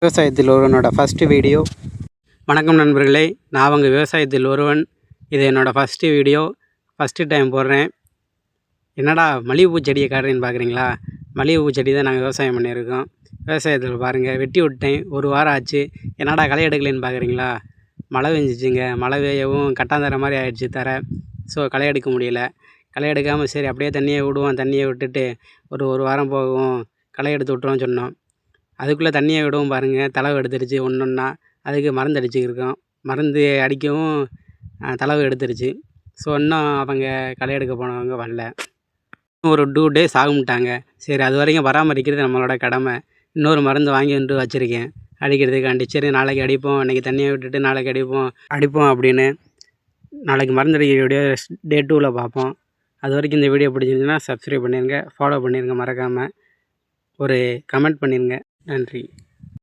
விவசாயத்தில் ஒருவனோட first video. வணக்கம் நண்பர்களே, நான் உங்கள் விவசாயத்தில் ஒருவன். இது என்னோடய ஃபஸ்ட்டு வீடியோ, ஃபஸ்ட்டு டைம் போடுறேன். என்னடா மல்லிகைப்பூ செடியை காட்டுறேன்னு பார்க்குறீங்களா? மல்லிகைப்பூ செடி தான் நாங்கள் விவசாயம் பண்ணியிருக்கோம். விவசாயத்தில் பாருங்கள், வெட்டி விட்டேன், ஒரு வாரம் ஆச்சு. என்னடா களை எடுக்கலைன்னு பார்க்குறீங்களா? மழை பெஞ்சிச்சிங்க. மழை பெய்யவும் கட்டாந்தர மாதிரி ஆயிடுச்சு தர. ஸோ களை எடுக்க முடியல. களை எடுக்காமல் சரி அப்படியே தண்ணியை விடுவோம், தண்ணியை விட்டுட்டு ஒரு வாரம் போகும், களை எடுத்து விட்ருவோம்னு சொன்னோம். அதுக்குள்ளே தண்ணியை விடவும் பாருங்கள், தளவு எடுத்துருச்சு ஒன்றா. அதுக்கு மருந்து அடிச்சுக்கிருக்கோம். மருந்து அடிக்கவும் தளவு எடுத்துருச்சு. ஸோ இன்னும் அவங்க களை எடுக்க போனவங்க வரல. ஒரு 2 டேஸ் ஆகும்ட்டாங்க. சரி, அது வரைக்கும் பராமரிக்கிறது நம்மளோட கடமை. இன்னொரு மருந்து வாங்கி வந்து வச்சுருக்கேன் அடிக்கிறதுக்காண்டி. சரி, நாளைக்கு அடிப்போம், இன்றைக்கி தண்ணியை விட்டுட்டு நாளைக்கு அடிப்போம் அப்படின்னு. நாளைக்கு மருந்து அடிக்கிற வீடியோ டே 2ல் பார்ப்போம். அது வரைக்கும் இந்த வீடியோ பிடிச்சிருந்துச்சுன்னா சப்ஸ்கிரைப் பண்ணிடுங்க, ஃபாலோ பண்ணிடுங்க, மறக்காமல் ஒரு கமெண்ட் பண்ணிடுங்க. நன்றி.